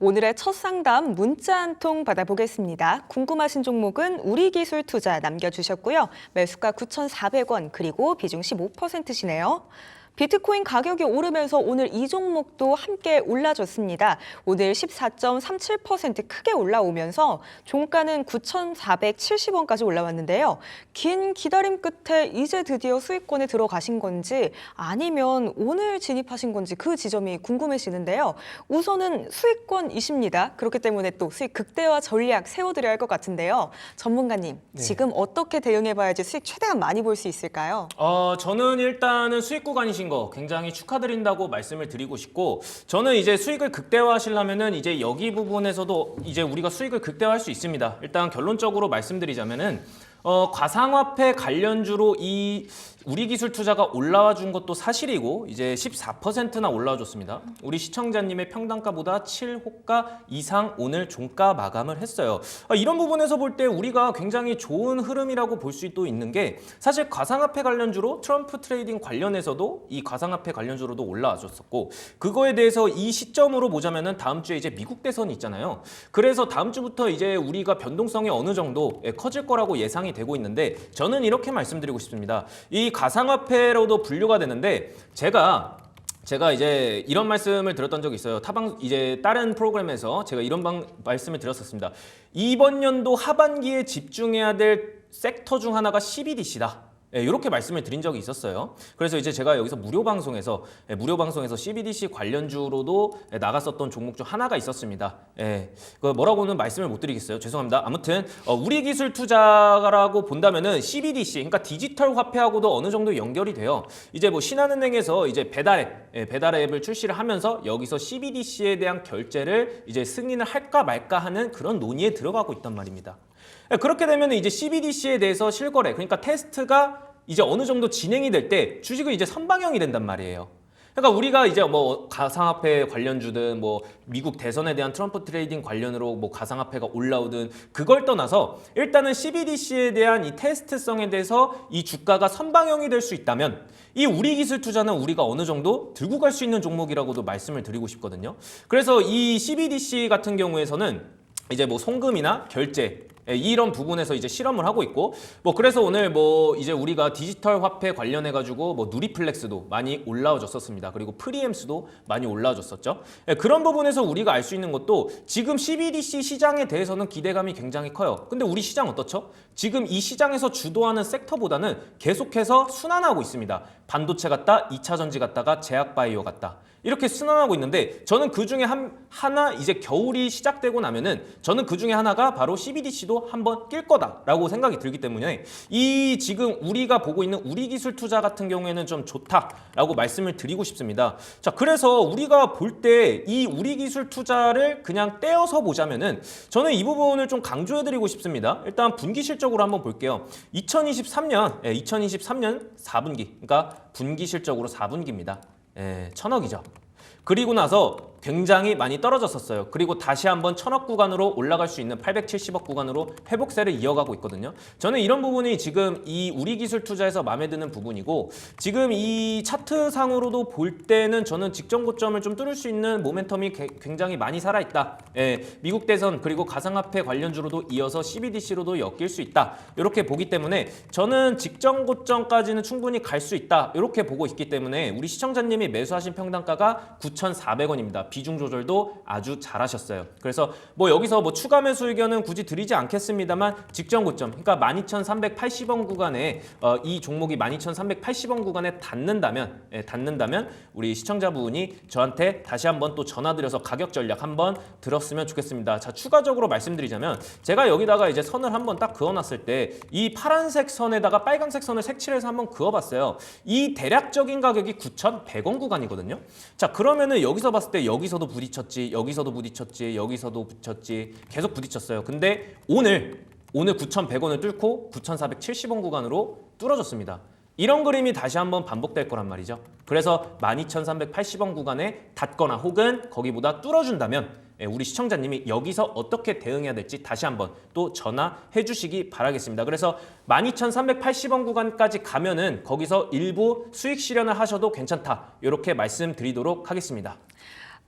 오늘의 첫 상담 문자 한 통 받아보겠습니다. 궁금하신 종목은 우리기술투자 남겨주셨고요. 매수가 9,400원 그리고 비중 15%시네요. 비트코인 가격이 오르면서 오늘 이 종목도 함께 올라줬습니다. 오늘 14.37% 크게 올라오면서 종가는 9,470원까지 올라왔는데요. 긴 기다림 끝에 이제 드디어 수익권에 들어가신 건지 아니면 오늘 진입하신 건지 그 지점이 궁금해지는데요. 우선은 수익권이십니다. 그렇기 때문에 또 수익 극대화 전략 세워드려야 할 것 같은데요. 전문가님, 네. 지금 어떻게 대응해봐야지 수익 최대한 많이 볼 수 있을까요? 저는 일단은 수익 구간이신 거 굉장히 축하드린다고 말씀을 드리고 싶고, 저는 이제 수익을 극대화하시려면은 이제 여기 부분에서도 이제 우리가 수익을 극대화할 수 있습니다. 일단 결론적으로 말씀드리자면은 가상화폐 관련주로 이 우리기술투자가 올라와 준 것도 사실이고 이제 14%나 올라와 줬습니다. 우리 시청자님의 평단가보다 7호가 이상 오늘 종가 마감을 했어요. 이런 부분에서 볼 때 우리가 굉장히 좋은 흐름이라고 볼 수도 있는 게, 사실 가상화폐 관련주로 트럼프 트레이딩 관련해서도 이 가상화폐 관련주로도 올라와 줬었고, 그거에 대해서 이 시점으로 보자면은 다음 주에 이제 미국 대선이 있잖아요. 그래서 다음 주부터 이제 우리가 변동성이 어느 정도 커질 거라고 예상이 되고 있는데, 저는 이렇게 말씀드리고 싶습니다. 이 가상화폐로도 분류가 되는데, 제가 이제 이런 말씀을 드렸던 적이 있어요. 이제 다른 프로그램에서 제가 이런 말씀을 드렸었습니다. 이번 연도 하반기에 집중해야 될 섹터 중 하나가 CBDC다. 이렇게 말씀을 드린 적이 있었어요. 그래서 이제 제가 여기서 무료 방송에서 CBDC 관련주로도 나갔었던 종목 중 하나가 있었습니다. 뭐라고는 말씀을 못 드리겠어요. 죄송합니다. 아무튼 우리 기술 투자라고 본다면은 CBDC, 그러니까 디지털 화폐하고도 어느 정도 연결이 돼요. 이제 뭐 신한은행에서 이제 배달 앱을 출시를 하면서 여기서 CBDC에 대한 결제를 이제 승인을 할까 말까 하는 그런 논의에 들어가고 있단 말입니다. 그렇게 되면 이제 CBDC에 대해서 실거래, 그러니까 테스트가 이제 어느 정도 진행이 될 때 주식은 이제 선방형이 된단 말이에요. 그러니까 우리가 이제 뭐 가상화폐 관련주든 뭐 미국 대선에 대한 트럼프 트레이딩 관련으로 뭐 가상화폐가 올라오든 그걸 떠나서 일단은 CBDC에 대한 이 테스트성에 대해서 이 주가가 선방형이 될 수 있다면, 이 우리 기술 투자는 우리가 어느 정도 들고 갈 수 있는 종목이라고도 말씀을 드리고 싶거든요. 그래서 이 CBDC 같은 경우에서는 이제 뭐 송금이나 결제 이런 부분에서 이제 실험을 하고 있고, 뭐 그래서 오늘 뭐 이제 우리가 디지털 화폐 관련해 가지고 뭐 누리플렉스도 많이 올라와줬었습니다. 그리고 프리엠스도 많이 올라와줬었죠. 그런 부분에서 우리가 알 수 있는 것도, 지금 CBDC 시장에 대해서는 기대감이 굉장히 커요. 근데 우리 시장 어떻죠? 지금 이 시장에서 주도하는 섹터보다는 계속해서 순환하고 있습니다. 반도체 갔다 2차 전지 갔다가 제약바이오 갔다, 이렇게 순환하고 있는데, 저는 그 중에 하나 이제 겨울이 시작되고 나면은 저는 그 중에 하나가 바로 CBDC도 한번 낄 거다라고 생각이 들기 때문에, 이 지금 우리가 보고 있는 우리 기술 투자 같은 경우에는 좀 좋다라고 말씀을 드리고 싶습니다. 자, 그래서 우리가 볼 때 이 우리 기술 투자를 그냥 떼어서 보자면은 저는 이 부분을 좀 강조해 드리고 싶습니다. 일단 분기 실적으로 한번 볼게요. 2023년 4분기, 그러니까 분기 실적으로 4분기입니다. 1,000억이죠. 그리고 나서 굉장히 많이 떨어졌었어요. 그리고 다시 한번 1,000억 구간으로 올라갈 수 있는 870억 구간으로 회복세를 이어가고 있거든요. 저는 이런 부분이 지금 이 우리 기술 투자에서 마음에 드는 부분이고, 지금 이 차트상으로도 볼 때는 저는 직전 고점을 좀 뚫을 수 있는 모멘텀이 굉장히 많이 살아있다. 미국 대선 그리고 가상화폐 관련주로도 이어서 CBDC로도 엮일 수 있다. 이렇게 보기 때문에 저는 직전 고점까지는 충분히 갈 수 있다. 이렇게 보고 있기 때문에 우리 시청자님이 매수하신 평단가가 9,400원입니다. 비중 조절도 아주 잘하셨어요. 그래서 뭐 여기서 뭐 추가 매수 의견은 굳이 드리지 않겠습니다만, 직전 고점, 그러니까 12,380원 구간에 이 종목이 12,380원 구간에 닿는다면 우리 시청자분이 저한테 다시 한번 또 전화드려서 가격 전략 한번 들었으면 좋겠습니다. 자, 추가적으로 말씀드리자면, 제가 여기다가 이제 선을 한번 딱 그어놨을 때 이 파란색 선에다가 빨간색 선을 색칠해서 한번 그어봤어요. 이 대략적인 가격이 9,100원 구간이거든요. 자, 그러면은 여기서 봤을 때 여기서도 부딪혔지, 여기서도 부딪혔지, 여기서도 부딪혔지, 계속 부딪혔어요. 근데 오늘 9,100원을 뚫고 9,470원 구간으로 뚫어졌습니다. 이런 그림이 다시 한번 반복될 거란 말이죠. 그래서 12,380원 구간에 닿거나 혹은 거기보다 뚫어준다면 우리 시청자님이 여기서 어떻게 대응해야 될지 다시 한번 또 전화해 주시기 바라겠습니다. 그래서 12,380원 구간까지 가면은 거기서 일부 수익 실현을 하셔도 괜찮다, 이렇게 말씀드리도록 하겠습니다.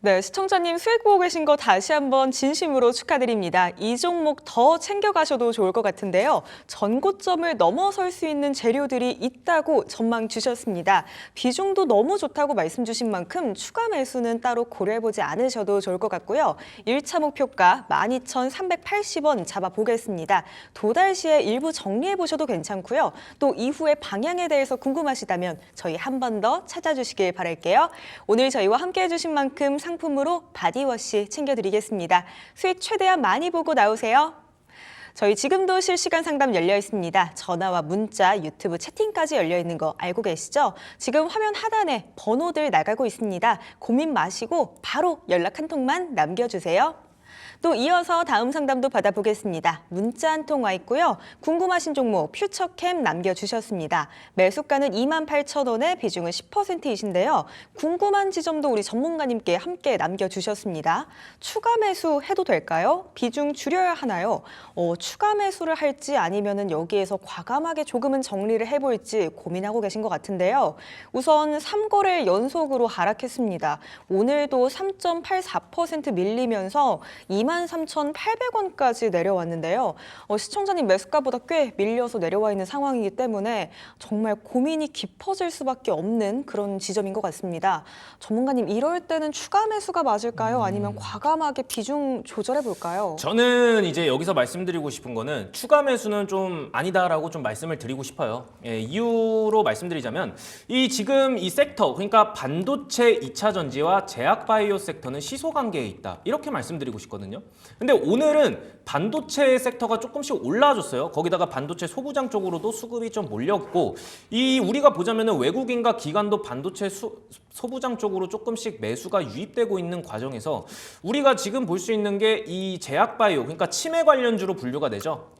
네, 시청자님 수익 보고 계신 거 다시 한번 진심으로 축하드립니다. 이 종목 더 챙겨가셔도 좋을 것 같은데요. 전고점을 넘어설 수 있는 재료들이 있다고 전망 주셨습니다. 비중도 너무 좋다고 말씀 주신 만큼 추가 매수는 따로 고려해보지 않으셔도 좋을 것 같고요. 1차 목표가 12,380원 잡아보겠습니다. 도달 시에 일부 정리해보셔도 괜찮고요. 또 이후의 방향에 대해서 궁금하시다면 저희 한 번 더 찾아주시길 바랄게요. 오늘 저희와 함께 해주신 만큼 상품으로 바디워시 챙겨드리겠습니다. 수익 최대한 많이 보고 나오세요. 저희 지금도 실시간 상담 열려 있습니다. 전화와 문자, 유튜브 채팅까지 열려 있는 거 알고 계시죠? 지금 화면 하단에 번호들 나가고 있습니다. 고민 마시고 바로 연락 한 통만 남겨주세요. 또 이어서 다음 상담도 받아보겠습니다. 문자 한 통 와 있고요. 궁금하신 종목 퓨처캠 남겨주셨습니다. 매수가는 28,000원에 비중은 10%이신데요. 궁금한 지점도 우리 전문가님께 함께 남겨주셨습니다. 추가 매수 해도 될까요? 비중 줄여야 하나요? 추가 매수를 할지 아니면은 여기에서 과감하게 조금은 정리를 해볼지 고민하고 계신 것 같은데요. 우선 3거래 연속으로 하락했습니다. 오늘도 3.84% 밀리면서 23,800원까지 내려왔는데요. 시청자님 매수가보다 꽤 밀려서 내려와 있는 상황이기 때문에 정말 고민이 깊어질 수밖에 없는 그런 지점인 것 같습니다. 전문가님 이럴 때는 추가 매수가 맞을까요? 아니면 과감하게 비중 조절해 볼까요? 저는 이제 여기서 말씀드리고 싶은 거는 추가 매수는 좀 아니다라고 좀 말씀을 드리고 싶어요. 이유로 말씀드리자면 지금 이 섹터, 그러니까 반도체 2차 전지와 제약 바이오 섹터는 시소 관계에 있다. 이렇게 말씀드리고 싶거든요. 근데 오늘은 반도체 섹터가 조금씩 올라와줬어요. 거기다가 반도체 소부장 쪽으로도 수급이 좀 몰렸고, 우리가 보자면은 외국인과 기관도 반도체 소부장 쪽으로 조금씩 매수가 유입되고 있는 과정에서 우리가 지금 볼 수 있는 게 이 제약 바이오, 그러니까 치매 관련주로 분류가 되죠.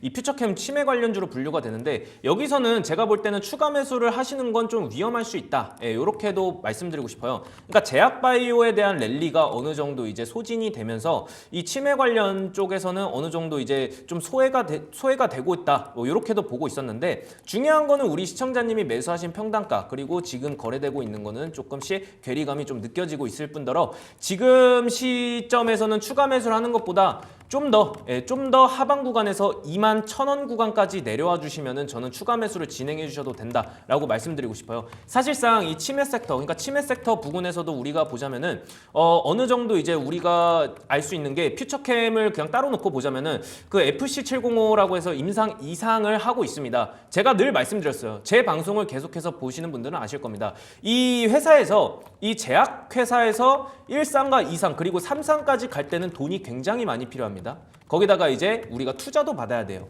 이 퓨처캠 치매 관련주로 분류가 되는데, 여기서는 제가 볼 때는 추가 매수를 하시는 건 좀 위험할 수 있다. 이렇게도 말씀드리고 싶어요. 그러니까 제약 바이오에 대한 랠리가 어느 정도 이제 소진이 되면서 이 치매 관련 쪽에서는 어느 정도 이제 좀 소외가 되고 있다. 이렇게도 보고 있었는데, 중요한 거는 우리 시청자님이 매수하신 평단가 그리고 지금 거래되고 있는 거는 조금씩 괴리감이 좀 느껴지고 있을 뿐더러, 지금 시점에서는 추가 매수를 하는 것보다 좀 더 하방 구간에서 21,000원 구간까지 내려와 주시면은 저는 추가 매수를 진행해 주셔도 된다라고 말씀드리고 싶어요. 사실상 이 치매 섹터, 그러니까 치매 섹터 부분에서도 우리가 보자면은 어느 정도 이제 우리가 알 수 있는 게 퓨처캠을 그냥 따로 놓고 보자면은 그 FC705라고 해서 임상 이상을 하고 있습니다. 제가 늘 말씀드렸어요. 제 방송을 계속해서 보시는 분들은 아실 겁니다. 이 회사에서, 이 제약 회사에서 1상과 2상 그리고 3상까지 갈 때는 돈이 굉장히 많이 필요합니다. 거기다가 이제 우리가 투자도 받아야 돼요.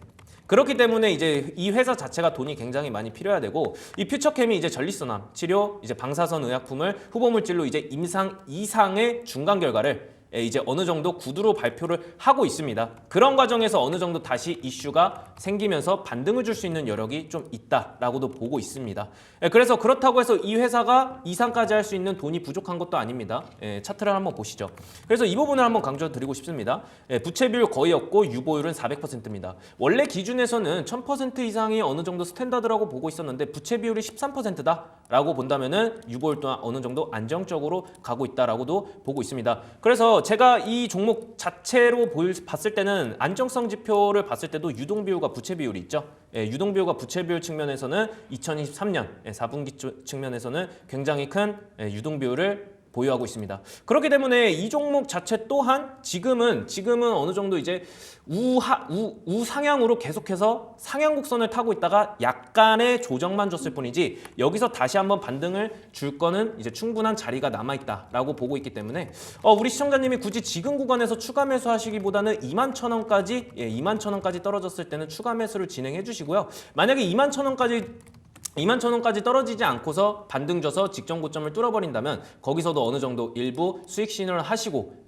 그렇기 때문에 이제 이 회사 자체가 돈이 굉장히 많이 필요해야 되고, 이 퓨처캠이 이제 전립선암 치료, 이제 방사선 의약품을 후보물질로 이제 임상 2상의 중간 결과를 이제 어느 정도 구두로 발표를 하고 있습니다. 그런 과정에서 어느 정도 다시 이슈가 생기면서 반등을 줄 수 있는 여력이 좀 있다라고도 보고 있습니다. 그래서 그렇다고 해서 이 회사가 이상까지 할 수 있는 돈이 부족한 것도 아닙니다. 차트를 한번 보시죠. 그래서 이 부분을 한번 강조드리고 싶습니다. 부채 비율 거의 없고 유보율은 400%입니다. 원래 기준에서는 1000% 이상이 어느 정도 스탠다드라고 보고 있었는데, 부채 비율이 13%다라고 본다면은 유보율 또한 어느 정도 안정적으로 가고 있다라고도 보고 있습니다. 그래서 제가 이 종목 자체로 봤을 때는 안정성 지표를 봤을 때도 유동비율과 부채 비율이 있죠. 유동비율과 부채 비율 측면에서는 2023년 4분기 측면에서는 굉장히 큰 유동비율을 보유하고 있습니다. 그렇기 때문에 이 종목 자체 또한 지금은 어느 정도 이제 우상향으로 계속해서 상향 곡선을 타고 있다가 약간의 조정만 줬을 뿐이지, 여기서 다시 한번 반등을 줄 거는 이제 충분한 자리가 남아있다라고 보고 있기 때문에 우리 시청자님이 굳이 지금 구간에서 추가 매수하시기보다는 21,000원까지 떨어졌을 때는 추가 매수를 진행해 주시고요. 만약에 21,000원까지 떨어지지 않고서 반등 줘서 직전 고점을 뚫어버린다면 거기서도 어느 정도 일부 수익 실현을 하시고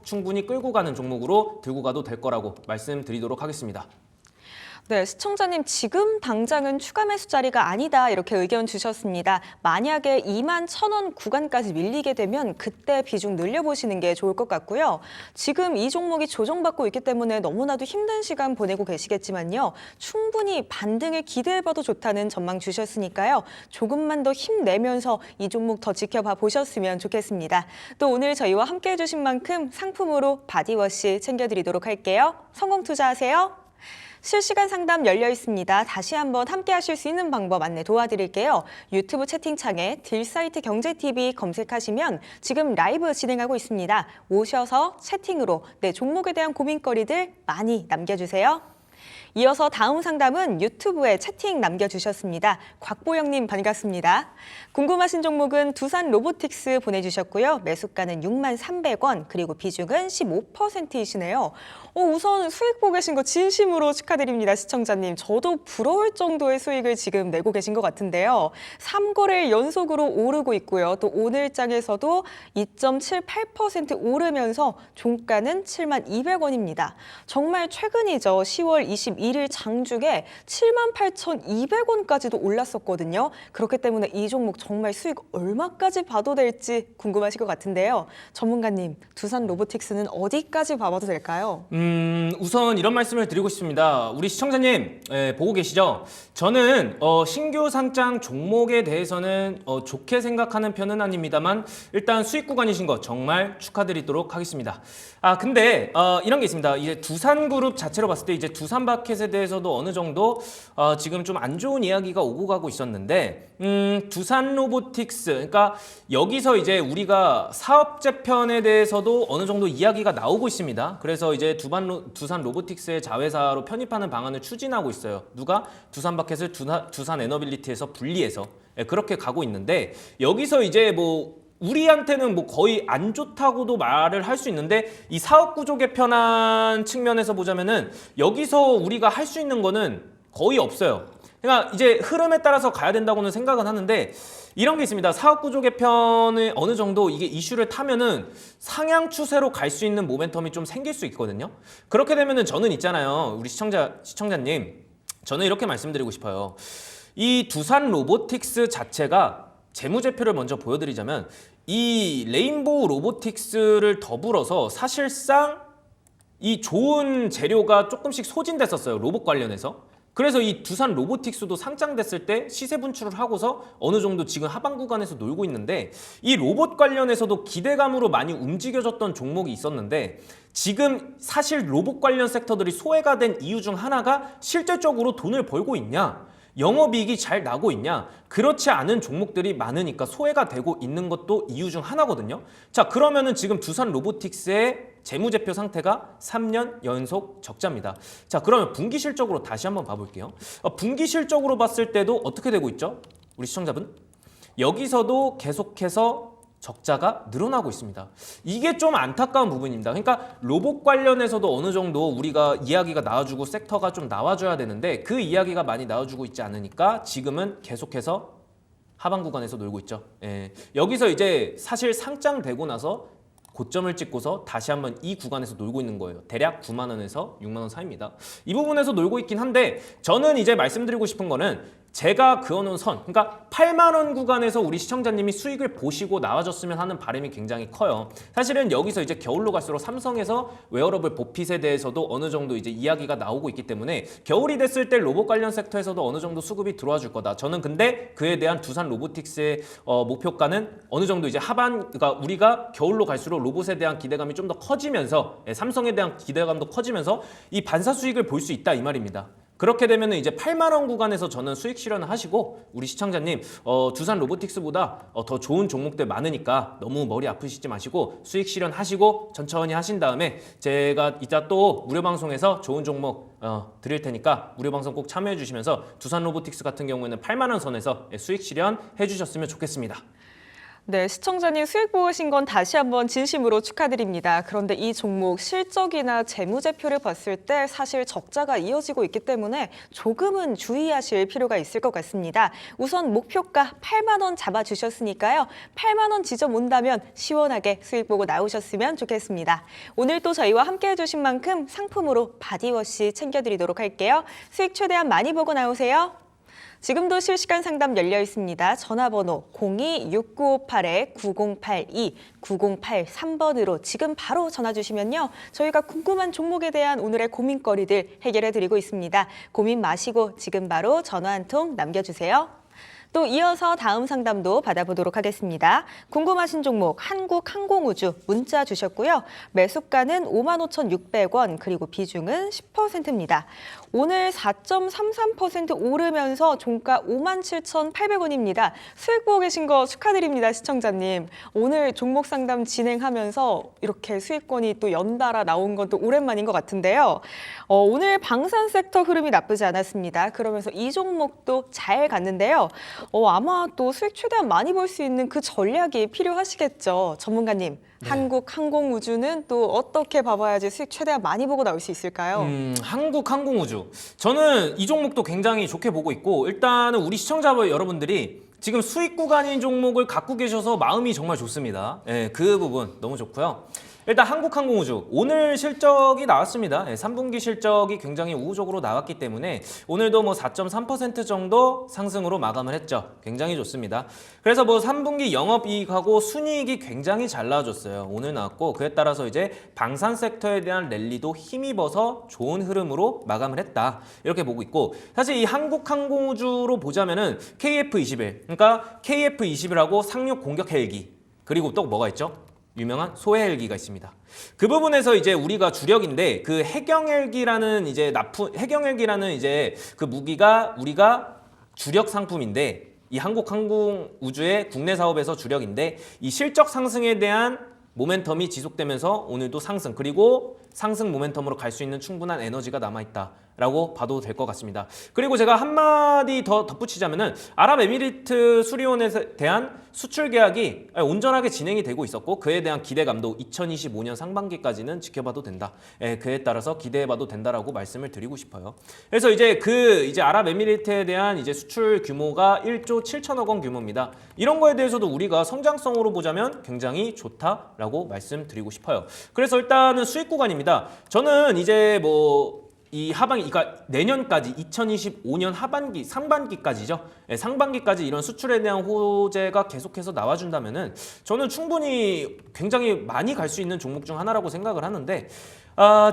충분히 끌고 가는 종목으로 들고 가도 될 거라고 말씀드리도록 하겠습니다. 네, 시청자님 지금 당장은 추가 매수 자리가 아니다 이렇게 의견 주셨습니다. 만약에 21,000원 구간까지 밀리게 되면 그때 비중 늘려보시는 게 좋을 것 같고요. 지금 이 종목이 조정받고 있기 때문에 너무나도 힘든 시간 보내고 계시겠지만요. 충분히 반등을 기대해봐도 좋다는 전망 주셨으니까요. 조금만 더 힘내면서 이 종목 더 지켜봐 보셨으면 좋겠습니다. 또 오늘 저희와 함께 해주신 만큼 상품으로 바디워시 챙겨드리도록 할게요. 성공 투자하세요. 실시간 상담 열려 있습니다. 다시 한번 함께 하실 수 있는 방법 안내 도와드릴게요. 유튜브 채팅창에 딜사이트 경제TV 검색하시면 지금 라이브 진행하고 있습니다. 오셔서 채팅으로 내 종목에 대한 고민거리들 많이 남겨주세요. 이어서 다음 상담은 유튜브에 채팅 남겨주셨습니다. 곽보영님 반갑습니다. 궁금하신 종목은 두산 로보틱스 보내주셨고요. 매수가는 63,300원 그리고 비중은 15%이시네요. 우선 수익 보고 계신 거 진심으로 축하드립니다. 시청자님. 저도 부러울 정도의 수익을 지금 내고 계신 것 같은데요. 3거래일 연속으로 오르고 있고요. 또 오늘장에서도 2.78% 오르면서 종가는 71,200원입니다. 정말 최근이죠. 10월 21일 장중에 78,200원까지도 올랐었거든요. 그렇기 때문에 이 종목 정말 수익 얼마까지 봐도 될지 궁금하실 것 같은데요. 전문가님, 두산 로보틱스는 어디까지 봐봐도 될까요? 우선 이런 말씀을 드리고 싶습니다. 우리 시청자님 보고 계시죠? 저는 신규 상장 종목에 대해서는 좋게 생각하는 편은 아닙니다만 일단 수익 구간이신 거 정말 축하드리도록 하겠습니다. 근데 이런 게 있습니다. 이제 두산그룹 자체로 봤을 때 이제 두산마켓에 대해서도 어느 정도 지금 좀 안 좋은 이야기가 오고 가고 있었는데 두산로보틱스, 그러니까 여기서 이제 우리가 사업 재편에 대해서도 어느 정도 이야기가 나오고 있습니다. 그래서 이제 두산 로보틱스의 자회사로 편입하는 방안을 추진하고 있어요. 누가? 두산마켓을 두산 에너빌리티에서 분리해서 그렇게 가고 있는데 여기서 이제 뭐 우리한테는 뭐 거의 안 좋다고도 말을 할 수 있는데 이 사업 구조 개편한 측면에서 보자면은 여기서 우리가 할 수 있는 거는 거의 없어요. 그러니까 이제 흐름에 따라서 가야 된다고는 생각은 하는데 이런 게 있습니다. 사업 구조 개편을 어느 정도 이게 이슈를 타면은 상향 추세로 갈 수 있는 모멘텀이 좀 생길 수 있거든요. 그렇게 되면은 저는 있잖아요. 우리 시청자님. 저는 이렇게 말씀드리고 싶어요. 이 두산 로보틱스 자체가 재무제표를 먼저 보여드리자면 이 레인보우 로보틱스를 더불어서 사실상 이 좋은 재료가 조금씩 소진됐었어요. 로봇 관련해서. 그래서 이 두산 로보틱스도 상장됐을 때 시세 분출을 하고서 어느 정도 지금 하방 구간에서 놀고 있는데 이 로봇 관련해서도 기대감으로 많이 움직여졌던 종목이 있었는데 지금 사실 로봇 관련 섹터들이 소외가 된 이유 중 하나가 실질적으로 돈을 벌고 있냐? 영업이익이 잘 나고 있냐? 그렇지 않은 종목들이 많으니까 소외가 되고 있는 것도 이유 중 하나거든요. 자, 그러면은 지금 두산 로보틱스의 재무제표 상태가 3년 연속 적자입니다. 자, 그러면 분기 실적으로 다시 한번 봐볼게요. 분기 실적으로 봤을 때도 어떻게 되고 있죠? 우리 시청자분? 여기서도 계속해서 적자가 늘어나고 있습니다. 이게 좀 안타까운 부분입니다. 그러니까 로봇 관련해서도 어느 정도 우리가 이야기가 나와주고 섹터가 좀 나와줘야 되는데 그 이야기가 많이 나와주고 있지 않으니까 지금은 계속해서 하방 구간에서 놀고 있죠. 여기서 이제 사실 상장되고 나서 고점을 찍고서 다시 한번 이 구간에서 놀고 있는 거예요. 대략 9만 원에서 6만 원 사이입니다. 이 부분에서 놀고 있긴 한데 저는 이제 말씀드리고 싶은 거는 제가 그어놓은 선, 그러니까 8만 원 구간에서 우리 시청자님이 수익을 보시고 나와줬으면 하는 바람이 굉장히 커요. 사실은 여기서 이제 겨울로 갈수록 삼성에서 웨어러블 보핏에 대해서도 어느 정도 이제 이야기가 나오고 있기 때문에 겨울이 됐을 때 로봇 관련 섹터에서도 어느 정도 수급이 들어와 줄 거다. 저는 근데 그에 대한 두산 로보틱스의 목표가는 어느 정도 이제 그러니까 우리가 겨울로 갈수록 로봇에 대한 기대감이 좀 더 커지면서 삼성에 대한 기대감도 커지면서 이 반사 수익을 볼 수 있다 이 말입니다. 그렇게 되면 이제 8만 원 구간에서 저는 수익 실현을 하시고 우리 시청자님 두산 로보틱스보다 더 좋은 종목들 많으니까 너무 머리 아프시지 마시고 수익 실현하시고 천천히 하신 다음에 제가 이따 또 무료 방송에서 좋은 종목 드릴 테니까 무료 방송 꼭 참여해 주시면서 두산 로보틱스 같은 경우에는 8만 원 선에서 수익 실현 해주셨으면 좋겠습니다. 네, 시청자님 수익 보신 건 다시 한번 진심으로 축하드립니다. 그런데 이 종목 실적이나 재무제표를 봤을 때 사실 적자가 이어지고 있기 때문에 조금은 주의하실 필요가 있을 것 같습니다. 우선 목표가 8만 원 잡아주셨으니까요. 8만 원 지점 온다면 시원하게 수익 보고 나오셨으면 좋겠습니다. 오늘 또 저희와 함께 해주신 만큼 상품으로 바디워시 챙겨드리도록 할게요. 수익 최대한 많이 보고 나오세요. 지금도 실시간 상담 열려 있습니다. 전화번호 02-6958-9082, 9083번으로 지금 바로 전화 주시면요. 저희가 궁금한 종목에 대한 오늘의 고민거리들 해결해 드리고 있습니다. 고민 마시고 지금 바로 전화 한 통 남겨주세요. 또 이어서 다음 상담도 받아보도록 하겠습니다. 궁금하신 종목 한국항공우주 문자 주셨고요. 매수가는 55,600원 그리고 비중은 10%입니다. 오늘 4.33% 오르면서 종가 57,800원입니다. 수익 보고 계신 거 축하드립니다, 시청자님. 오늘 종목 상담 진행하면서 이렇게 수익권이 또 연달아 나온 건 또 오랜만인 것 같은데요. 오늘 방산 섹터 흐름이 나쁘지 않았습니다. 그러면서 이 종목도 잘 갔는데요. 아마 또 수익 최대한 많이 볼 수 있는 그 전략이 필요하시겠죠. 전문가님, 네. 한국항공우주는 또 어떻게 봐봐야지 수익 최대한 많이 보고 나올 수 있을까요? 한국항공우주. 저는 이 종목도 굉장히 좋게 보고 있고 일단은 우리 시청자 여러분들이 지금 수익 구간인 종목을 갖고 계셔서 마음이 정말 좋습니다. 예, 그 부분 너무 좋고요. 일단 한국항공우주 오늘 실적이 나왔습니다. 3분기 실적이 굉장히 우호적으로 나왔기 때문에 오늘도 뭐 4.3% 정도 상승으로 마감을 했죠. 굉장히 좋습니다. 그래서 뭐 3분기 영업이익하고 순이익이 굉장히 잘 나와줬어요. 오늘 나왔고 그에 따라서 이제 방산 섹터에 대한 랠리도 힘입어서 좋은 흐름으로 마감을 했다. 이렇게 보고 있고 사실 이 한국항공우주로 보자면은 KF-21 그러니까 KF-21하고 상륙 공격 헬기 그리고 또 뭐가 있죠? 유명한 소해 헬기가 있습니다. 그 부분에서 이제 우리가 주력인데 그 해경 헬기라는 이제 그 무기가 우리가 주력 상품인데 이 한국항공우주의 국내 사업에서 주력인데 이 실적 상승에 대한 모멘텀이 지속되면서 오늘도 상승 그리고 상승 모멘텀으로 갈 수 있는 충분한 에너지가 남아있다라고 봐도 될 것 같습니다. 그리고 제가 한마디 더 덧붙이자면은 아랍에미리트 수리온에 대한 수출 계약이 온전하게 진행이 되고 있었고 그에 대한 기대감도 2025년 상반기까지는 지켜봐도 된다. 그에 따라서 기대해봐도 된다라고 말씀을 드리고 싶어요. 그래서 이제 아랍에미리트에 대한 이제 수출 규모가 1조 7천억 원 규모입니다. 이런 거에 대해서도 우리가 성장성으로 보자면 굉장히 좋다라고 말씀드리고 싶어요. 그래서 일단은 수익 구간입니다. 저는 이제 뭐 이 하반기, 그러니까 내년까지 2025년 하반기, 상반기까지죠. 상반기까지 이런 수출에 대한 호재가 계속해서 나와준다면은 저는 충분히 굉장히 많이 갈 수 있는 종목 중 하나라고 생각을 하는데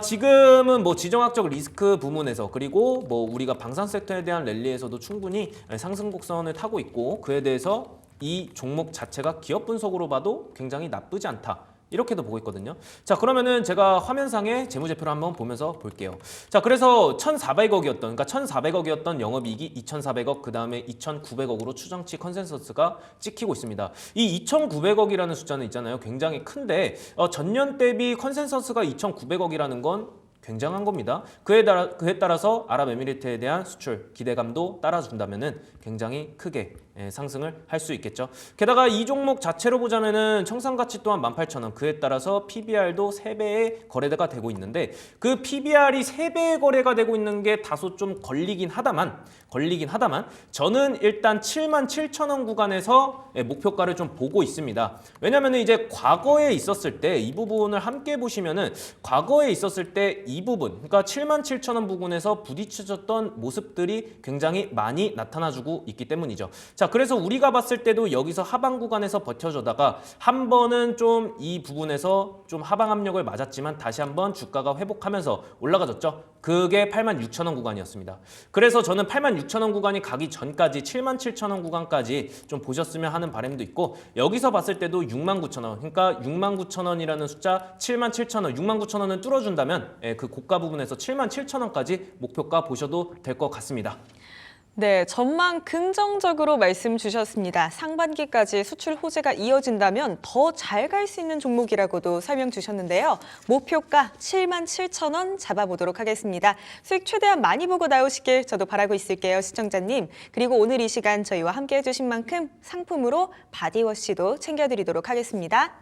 지금은 뭐 지정학적 리스크 부문에서 그리고 뭐 우리가 방산 섹터에 대한 랠리에서도 충분히 상승 곡선을 타고 있고 그에 대해서 이 종목 자체가 기업 분석으로 봐도 굉장히 나쁘지 않다. 이렇게도 보고 있거든요. 자, 그러면은 제가 화면상에 재무제표를 한번 보면서 볼게요. 자, 그래서 1,400억이었던 영업이익이 2,400억, 그 다음에 2,900억으로 추정치 컨센서스가 찍히고 있습니다. 이 2,900억이라는 숫자는 있잖아요. 굉장히 큰데 전년 대비 컨센서스가 2,900억이라는 건 굉장한 겁니다. 그에 따라서 아랍에미리트에 대한 수출 기대감도 따라준다면은 굉장히 크게 상승을 할 수 있겠죠. 게다가 이 종목 자체로 보자면은 청산가치 또한 18,000원. 그에 따라서 PBR도 3배의 거래가 되고 있는데 그 PBR이 3배의 거래가 되고 있는 게 다소 좀 걸리긴 하다만 저는 일단 77,000원 구간에서 목표가를 좀 보고 있습니다. 왜냐면은 이제 과거에 있었을 때 이 부분을 함께 보시면은 과거에 있었을 때 이 부분 그러니까 77,000원 부근에서 부딪혀졌던 모습들이 굉장히 많이 나타나주고 있기 때문이죠. 자, 그래서 우리가 봤을 때도 여기서 하방 구간에서 버텨주다가 한 번은 좀 이 부분에서 좀 하방 압력을 맞았지만 다시 한번 주가가 회복하면서 올라가졌죠. 그게 86,000원 구간이었습니다. 그래서 저는 86,000원 구간이 가기 전까지 77,000원 구간까지 좀 보셨으면 하는 바람도 있고 여기서 봤을 때도 69,000원 그러니까 69,000원이라는 숫자 77,000원 69,000원을 뚫어준다면 그 고가 부분에서 77,000원까지 목표가 보셔도 될 것 같습니다. 네, 전망 긍정적으로 말씀 주셨습니다. 상반기까지 수출 호재가 이어진다면 더 잘 갈 수 있는 종목이라고도 설명 주셨는데요. 목표가 77,000원 잡아보도록 하겠습니다. 수익 최대한 많이 보고 나오시길 저도 바라고 있을게요, 시청자님. 그리고 오늘 이 시간 저희와 함께 해주신 만큼 상품으로 바디워시도 챙겨드리도록 하겠습니다.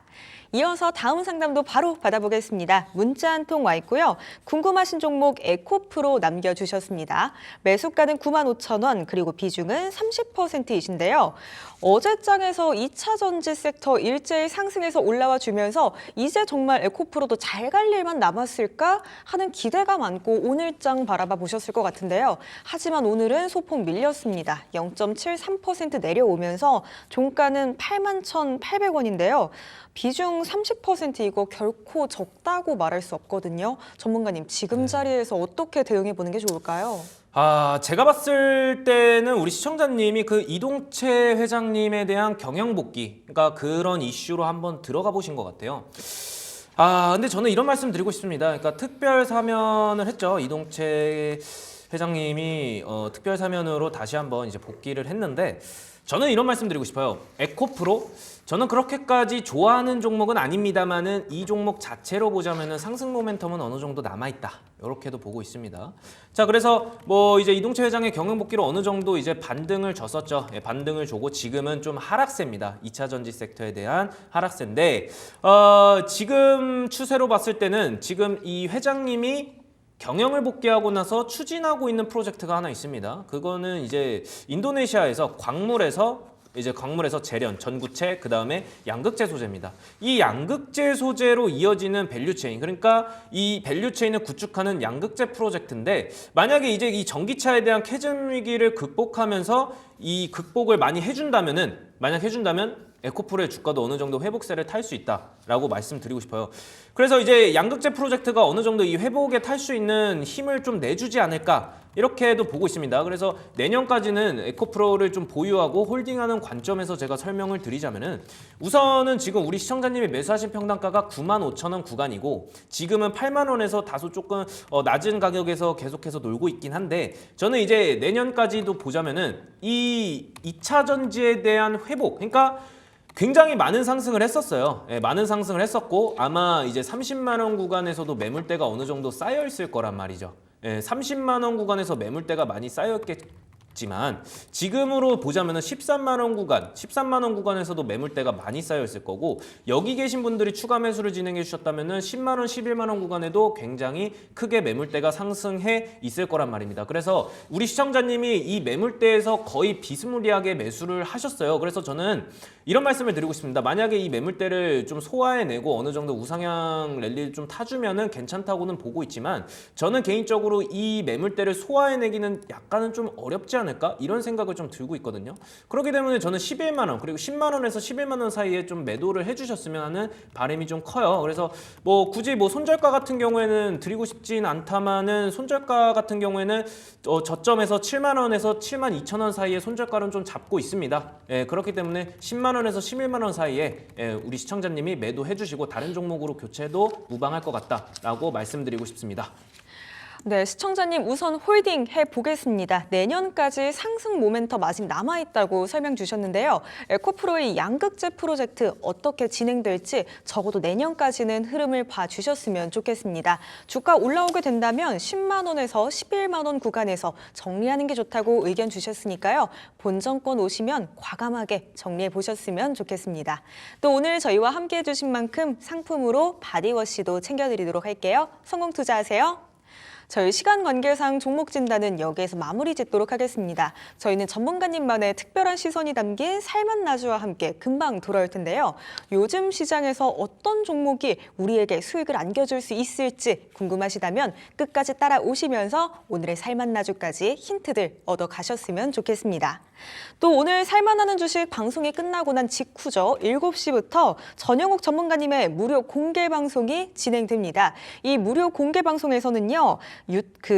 이어서 다음 상담도 바로 받아보겠습니다. 문자 한 통 와 있고요. 궁금하신 종목 에코프로 남겨주셨습니다. 매수가는 95,000원, 그리고 비중은 30%이신데요. 어제장에서 2차 전지 섹터 일제히 상승해서 올라와 주면서 이제 정말 에코프로도 잘 갈 일만 남았을까 하는 기대가 많고 오늘장 바라봐 보셨을 것 같은데요. 하지만 오늘은 소폭 밀렸습니다. 0.73% 내려오면서 종가는 81,800원인데요. 비중 30%이고 결코 적다고 말할 수 없거든요. 전문가님, 지금 자리에서 어떻게 대응해 보는 게 좋을까요? 제가 봤을 때는 우리 시청자님이 그 이동채 회장님에 대한 경영 복귀, 그러니까 그런 이슈로 한번 들어가 보신 것 같아요. 근데 저는 이런 말씀 드리고 싶습니다. 그러니까 특별 사면을 했죠. 이동채 회장님이 특별 사면으로 다시 한번 이제 복귀를 했는데, 저는 이런 말씀 드리고 싶어요. 에코프로, 저는 그렇게까지 좋아하는 종목은 아닙니다만은 이 종목 자체로 보자면은 상승 모멘텀은 어느 정도 남아있다. 이렇게도 보고 있습니다. 자, 그래서 뭐 이제 이동채 회장의 경영 복귀로 어느 정도 이제 반등을 줬었죠. 예, 반등을 주고 지금은 좀 하락세입니다. 2차 전지 섹터에 대한 하락세인데, 지금 추세로 봤을 때는 지금 이 회장님이 경영을 복귀하고 나서 추진하고 있는 프로젝트가 하나 있습니다. 그거는 이제 인도네시아에서 광물에서 재련, 전구체, 그 다음에 양극재 소재입니다. 이 양극재 소재로 이어지는 밸류체인, 그러니까 이 밸류체인을 구축하는 양극재 프로젝트인데, 만약에 이제 이 전기차에 대한 캐즘 위기를 극복하면서 이 극복을 많이 해준다면 에코프로의 주가도 어느 정도 회복세를 탈 수 있다라고 말씀드리고 싶어요. 그래서 이제 양극재 프로젝트가 어느 정도 이 회복에 탈 수 있는 힘을 좀 내주지 않을까, 이렇게도 보고 있습니다. 그래서 내년까지는 에코프로를 좀 보유하고 홀딩하는 관점에서 제가 설명을 드리자면은, 우선은 지금 우리 시청자님이 매수하신 평단가가 95,000원 구간이고 지금은 80,000원에서 다소 조금 낮은 가격에서 계속해서 놀고 있긴 한데, 저는 이제 내년까지도 보자면은 이 2차 전지에 대한 회복, 그러니까 굉장히 많은 상승을 했었어요. 예, 많은 상승을 했었고 아마 이제 30만 원 구간에서도 매물대가 어느 정도 쌓여 있을 거란 말이죠. 예, 30만 원 구간에서 매물대가 많이 쌓였겠지만 지금으로 보자면은 13만 원 구간에서도 매물대가 많이 쌓여 있을 거고, 여기 계신 분들이 추가 매수를 진행해 주셨다면은 10만 원, 11만 원 구간에도 굉장히 크게 매물대가 상승해 있을 거란 말입니다. 그래서 우리 시청자님이 이 매물대에서 거의 비스무리하게 매수를 하셨어요. 그래서 저는 이런 말씀을 드리고 싶습니다. 만약에 이 매물대를 좀 소화해내고 어느 정도 우상향 랠리를 좀 타주면은 괜찮다고는 보고 있지만, 저는 개인적으로 이 매물대를 소화해내기는 약간은 좀 어렵지 않을까? 이런 생각을 좀 들고 있거든요. 그렇기 때문에 저는 11만 원, 그리고 10만 원에서 11만 원 사이에 좀 매도를 해주셨으면 하는 바람이 좀 커요. 그래서 뭐 굳이 뭐 손절가 같은 경우에는 드리고 싶진 않다마는, 손절가 같은 경우에는 저점에서 7만 원에서 7만 2천 원 사이에 손절가는 좀 잡고 있습니다. 예, 그렇기 때문에 10만 원에서 11만 원 사이에 우리 시청자님이 매도해 주시고 다른 종목으로 교체도 무방할 것 같다라고 말씀드리고 싶습니다. 네, 시청자님 우선 홀딩 해보겠습니다. 내년까지 상승 모멘텀 아직 남아있다고 설명 주셨는데요. 에코프로의 양극재 프로젝트 어떻게 진행될지 적어도 내년까지는 흐름을 봐주셨으면 좋겠습니다. 주가 올라오게 된다면 10만 원에서 11만 원 구간에서 정리하는 게 좋다고 의견 주셨으니까요. 본정권 오시면 과감하게 정리해 보셨으면 좋겠습니다. 또 오늘 저희와 함께 해주신 만큼 상품으로 바디워시도 챙겨드리도록 할게요. 성공 투자하세요. 저희 시간 관계상 종목 진단은 여기에서 마무리 짓도록 하겠습니다. 저희는 전문가님만의 특별한 시선이 담긴 살맛나주와 함께 금방 돌아올 텐데요. 요즘 시장에서 어떤 종목이 우리에게 수익을 안겨줄 수 있을지 궁금하시다면 끝까지 따라오시면서 오늘의 살맛나주까지 힌트들 얻어가셨으면 좋겠습니다. 또 오늘 살만하는 주식 방송이 끝나고 난 직후죠. 7시부터 전영욱 전문가님의 무료 공개 방송이 진행됩니다. 이 무료 공개 방송에서는요,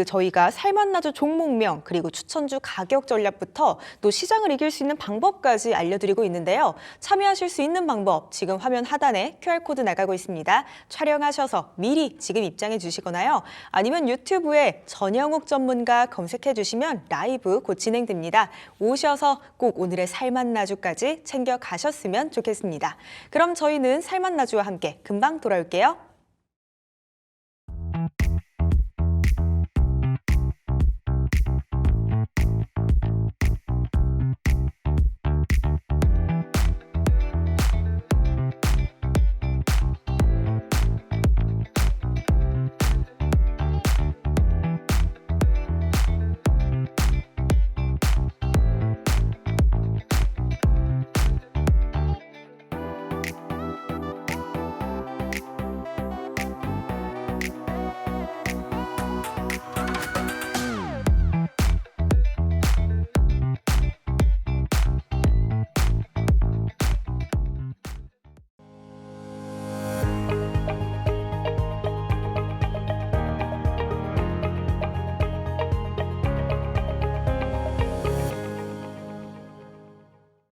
저희가 살맛나주 종목명 그리고 추천주 가격 전략부터 또 시장을 이길 수 있는 방법까지 알려드리고 있는데요. 참여하실 수 있는 방법 지금 화면 하단에 QR코드 나가고 있습니다. 촬영하셔서 미리 지금 입장해 주시거나요. 아니면 유튜브에 전영욱 전문가 검색해 주시면 라이브 곧 진행됩니다. 오셔서 꼭 오늘의 살맛나주까지 챙겨 가셨으면 좋겠습니다. 그럼 저희는 살맛나주와 함께 금방 돌아올게요.